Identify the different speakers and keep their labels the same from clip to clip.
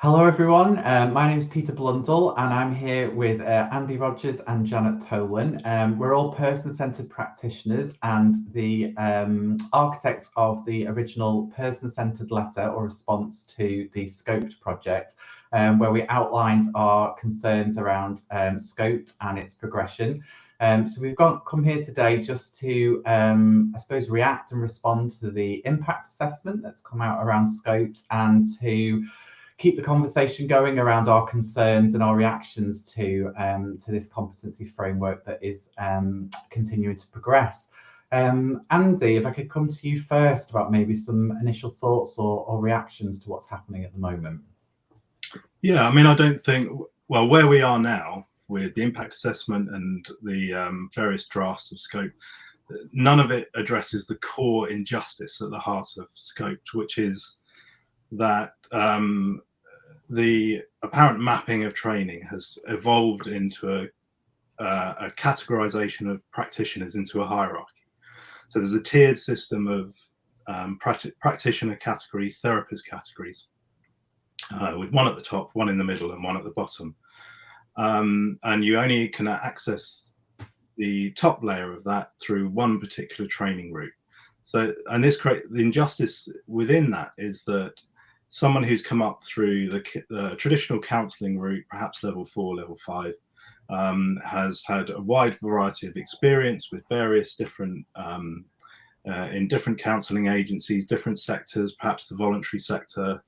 Speaker 1: Hello everyone, my name is Peter Blundell and I'm here with Andy Rogers and Janet Tolan. We're all person-centred practitioners and the architects of the original person-centred letter or response to the SCoPEd project, where we outlined our concerns around SCoPEd and its progression. So we've come here today just to, I suppose, react and respond to the impact assessment that's come out around SCoPEd and to keep the conversation going around our concerns and our reactions to this competency framework that is continuing to progress. Andy, if I could come to you first about maybe some initial thoughts or reactions to what's happening at the moment.
Speaker 2: Yeah, I mean, I don't think, well, where we are now with the impact assessment and the various drafts of SCoPEd, none of it addresses the core injustice at the heart of SCoPEd, which is that the apparent mapping of training has evolved into a categorization of practitioners into a hierarchy. So there's a tiered system of practitioner categories, therapist categories, with one at the top, one in the middle, and one at the bottom. And you only can access the top layer of that through one particular training route. So, and the injustice within that is that someone who's come up through the traditional counselling route, perhaps level 4, level 5, has had a wide variety of experience with various different, in different counselling agencies, different sectors, perhaps the voluntary sector,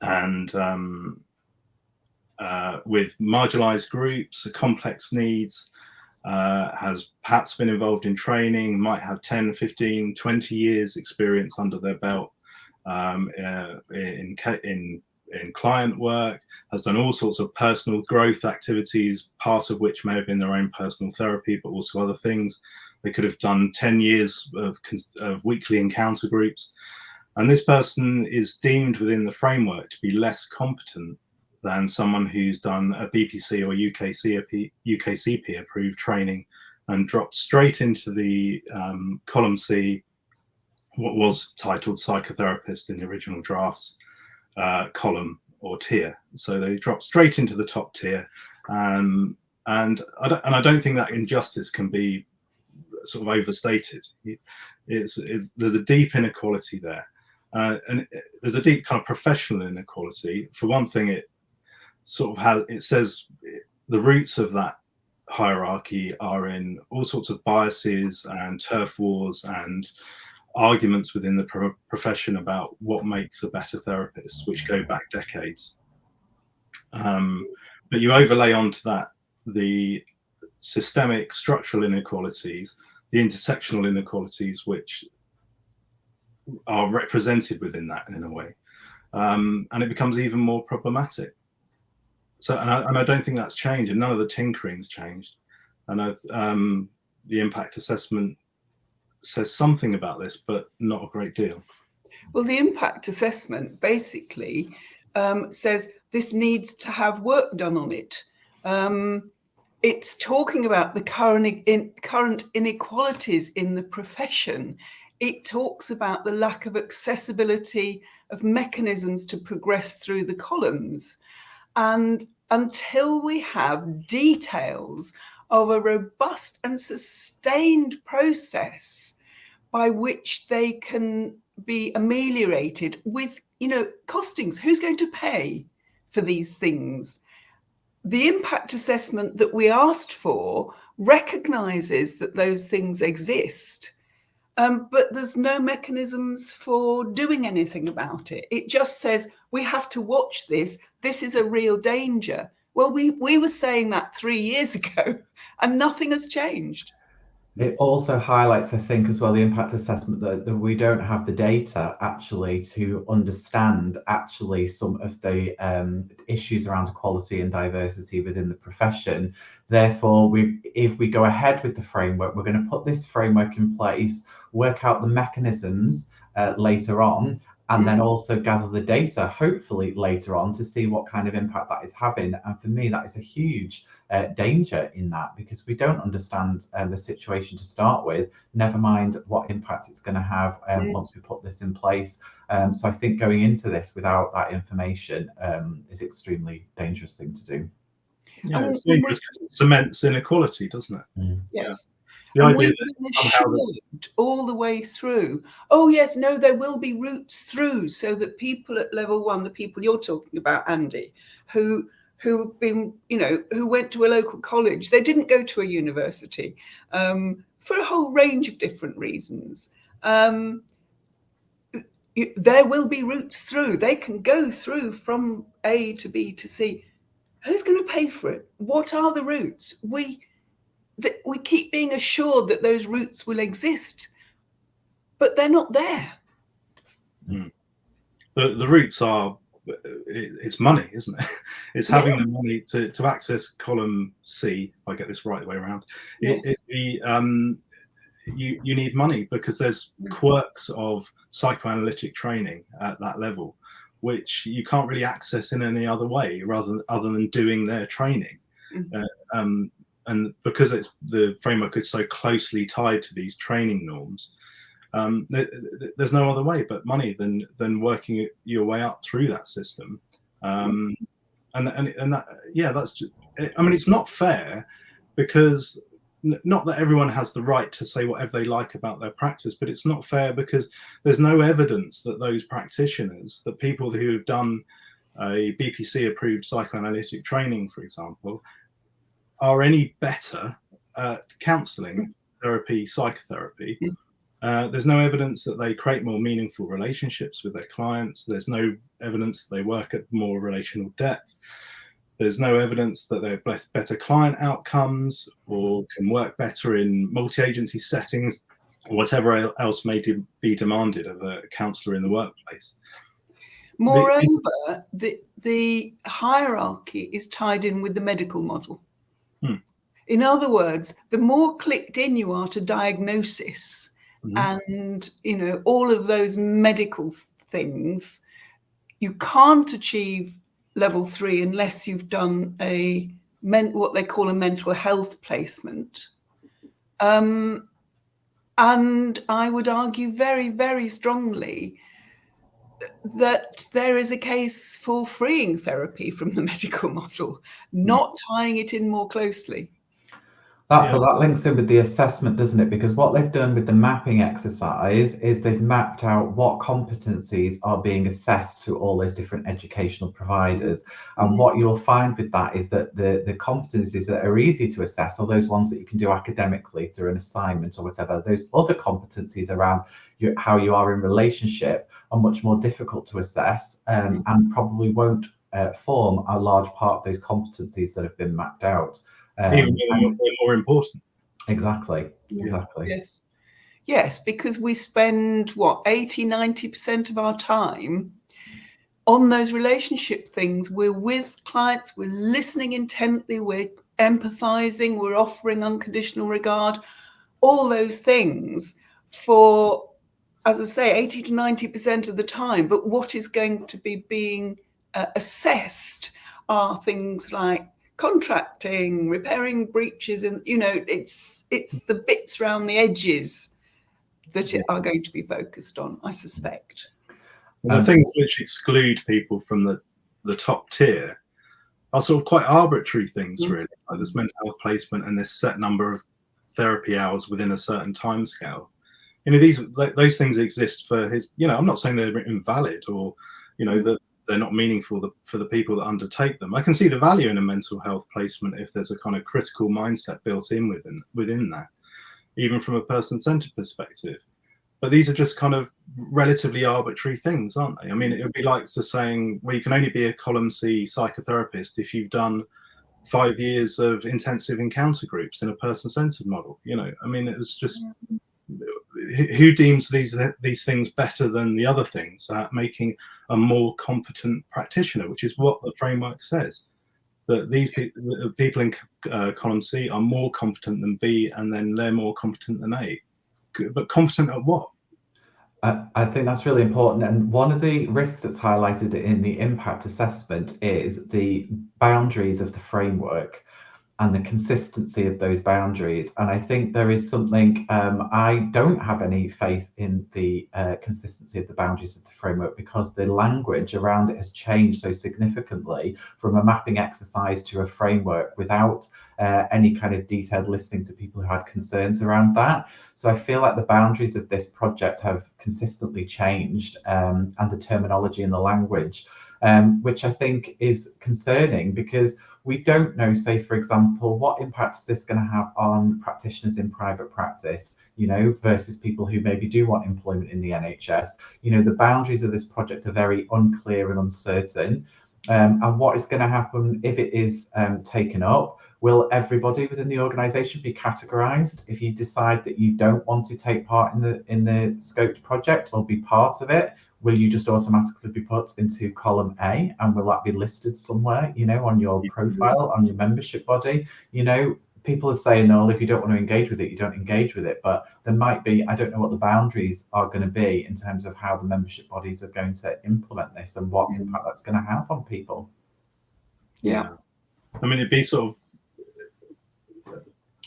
Speaker 2: and with marginalised groups, complex needs, has perhaps been involved in training, might have 10, 15, 20 years experience under their belt, in client work, has done all sorts of personal growth activities, part of which may have been their own personal therapy, but also other things. They could have done 10 years of weekly encounter groups. And this person is deemed within the framework to be less competent than someone who's done a BPC or UKCP approved training and dropped straight into the column C, what was titled psychotherapist in the original drafts, column or tier. So they drop straight into the top tier, and I don't think that injustice can be sort of overstated. There's a deep inequality there, and there's a deep kind of professional inequality. For one thing, it sort of says the roots of that hierarchy are in all sorts of biases and turf wars and arguments within the profession about what makes a better therapist, which go back decades. But you overlay onto that the systemic structural inequalities, the intersectional inequalities, which are represented within that in a way, and it becomes even more problematic. So, and I don't think that's changed, and none of the tinkering's changed. And the impact assessment says something about this, but not a great deal.
Speaker 3: Well, the impact assessment basically says this needs to have work done on it. It's talking about the current inequalities in the profession. It talks about the lack of accessibility of mechanisms to progress through the columns. And until we have details of a robust and sustained process by which they can be ameliorated with, costings. Who's going to pay for these things? The impact assessment that we asked for recognises that those things exist, but there's no mechanisms for doing anything about it. It just says, we have to watch this. This is a real danger. Well, we were saying that 3 years ago, and nothing has changed.
Speaker 1: It also highlights, I think, as well, the impact assessment that we don't have the data actually to understand actually some of the issues around equality and diversity within the profession. Therefore, if we go ahead with the framework, we're going to put this framework in place, work out the mechanisms later on, and then also gather the data, hopefully later on, to see what kind of impact that is having. And for me, that is a huge danger in that, because we don't understand the situation to start with, never mind what impact it's going to have once we put this in place. So I think going into this without that information is an extremely dangerous thing to do.
Speaker 2: Yeah, it's dangerous because it cements inequality, doesn't it?
Speaker 3: Yes.
Speaker 2: The
Speaker 3: and
Speaker 2: idea
Speaker 3: we've
Speaker 2: that
Speaker 3: been
Speaker 2: somehow
Speaker 3: assured all the way through, oh yes, no, there will be routes through, so that people at level 1, the people you're talking about, Andy, who've been, who went to a local college, they didn't go to a university for a whole range of different reasons. There will be routes through. They can go through from A to B to C. Who's going to pay for it? What are the routes? We keep being assured that those routes will exist, but they're not there.
Speaker 2: The routes are, it's money, isn't it? It's having the money to access column C. If I get this right the way around.
Speaker 3: Yes.
Speaker 2: You need money because there's quirks of psychoanalytic training at that level, which you can't really access in any other way other than doing their training. And because the framework is so closely tied to these training norms, there's no other way but money than working your way up through that system. And that, that's just, I mean, it's not fair, because not that everyone has the right to say whatever they like about their practice, but it's not fair because there's no evidence that those practitioners, the people who have done a BPC approved psychoanalytic training, for example, are any better at counselling, therapy, psychotherapy. There's no evidence that they create more meaningful relationships with their clients. There's no evidence that they work at more relational depth. There's no evidence that they have better client outcomes or can work better in multi-agency settings or whatever else may be demanded of a counsellor in the workplace.
Speaker 3: Moreover, the hierarchy is tied in with the medical model. In other words, the more clicked in you are to diagnosis and all of those medical things, you can't achieve level 3 unless you've done what they call a mental health placement. And I would argue very, very strongly that there is a case for freeing therapy from the medical model, not tying it in more closely.
Speaker 1: But that links in with the assessment, doesn't it? Because what they've done with the mapping exercise is they've mapped out what competencies are being assessed to all those different educational providers. And what you'll find with that is that the competencies that are easy to assess are those ones that you can do academically through an assignment or whatever. Those other competencies around how you are in relationship are much more difficult to assess and probably won't form a large part of those competencies that have been mapped out.
Speaker 2: Even though they're more important.
Speaker 1: Exactly.
Speaker 3: Yes, because we spend 80-90% of our time on those relationship things. We're with clients, we're listening intently, we're empathizing, we're offering unconditional regard, all those things for, as I say, 80-90% of the time. But what is going to be being assessed are things like contracting, repairing breaches, and it's the bits around the edges that are going to be focused on, I suspect.
Speaker 2: And the things which exclude people from the top tier are sort of quite arbitrary things, really, like this mental health placement and this set number of therapy hours within a certain time scale. Those things exist for I'm not saying they're invalid or that they're not meaningful for the people that undertake them. I can see the value in a mental health placement if there's a kind of critical mindset built in within that, even from a person-centered perspective. But these are just kind of relatively arbitrary things, aren't they? I mean, it would be like saying, well, you can only be a column C psychotherapist if you've done 5 years of intensive encounter groups in a person-centered model. I mean, it was just, who deems these things better than the other things, making a more competent practitioner, which is what the framework says, that these people in column C are more competent than B, and then they're more competent than A. But competent at what?
Speaker 1: I think that's really important. And one of the risks that's highlighted in the impact assessment is the boundaries of the framework and the consistency of those boundaries. And I think there is something, I don't have any faith in the consistency of the boundaries of the framework, because the language around it has changed so significantly from a mapping exercise to a framework without any kind of detailed listening to people who had concerns around that. So I feel like the boundaries of this project have consistently changed, and the terminology and the language, which I think is concerning, because we don't know, say, for example, what impact is this going to have on practitioners in private practice, you know, versus people who maybe do want employment in the NHS. You know, the boundaries of this project are very unclear and uncertain. And what is going to happen if it is taken up? Will everybody within the organisation be categorised? If you decide that you don't want to take part in the SCoPEd project or be part of it, will you just automatically be put into column A, and will that be listed somewhere, you know, on your profile, on your membership body? You know, people are saying, no, if you don't want to engage with it, you don't engage with it. But there might be, I don't know what the boundaries are going to be in terms of how the membership bodies are going to implement this and what impact that's going to have on people.
Speaker 3: Yeah.
Speaker 2: I mean, it'd be sort of,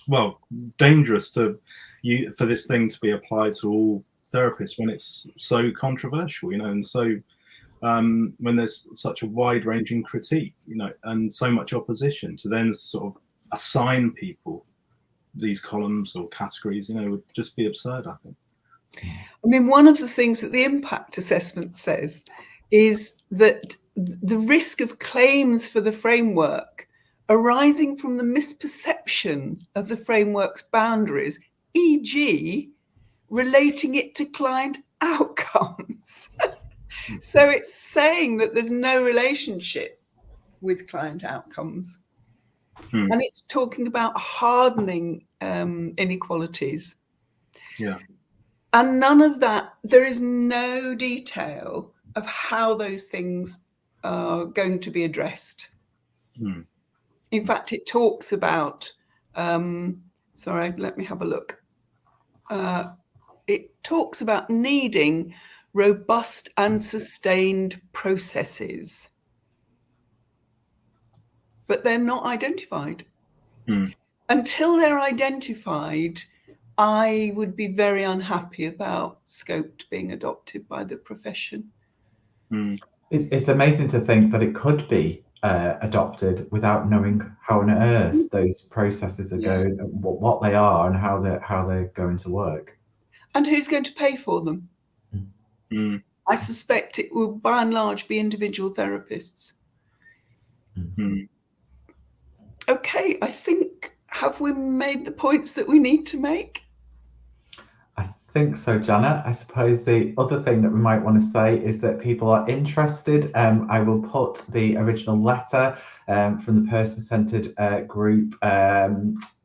Speaker 2: well, dangerous for this thing to be applied to all therapists when it's so controversial, you know, and so when there's such a wide-ranging critique, you know, and so much opposition, to then sort of assign people these columns or categories, you know, would just be absurd, I think.
Speaker 3: I mean, one of the things that the impact assessment says is that the risk of claims for the framework arising from the misperception of the framework's boundaries, e.g., relating it to client outcomes. So it's saying that there's no relationship with client outcomes. And it's talking about hardening inequalities.
Speaker 2: Yeah.
Speaker 3: And none of that, there is no detail of how those things are going to be addressed. In fact, it talks about, sorry, let me have a look. It talks about needing robust and sustained processes, but they're not identified. Until they're identified, I would be very unhappy about SCoPEd being adopted by the profession.
Speaker 1: It's amazing to think that it could be adopted without knowing how on earth those processes are going, what they are, and how they're going to work.
Speaker 3: And who's going to pay for them? I suspect it will, by and large, be individual therapists. Okay, I think, have we made the points that we need to make?
Speaker 1: I think so, Janet. I suppose the other thing that we might want to say is that people are interested. I will put the original letter from the Person-Centred group,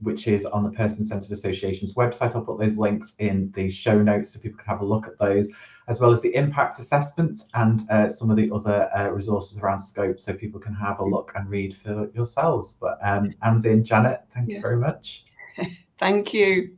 Speaker 1: which is on the Person-Centred Association's website. I'll put those links in the show notes so people can have a look at those, as well as the impact assessment and some of the other resources around SCoPEd, so people can have a look and read for yourselves. But Andy and Janet, thank you very much.
Speaker 3: Thank you.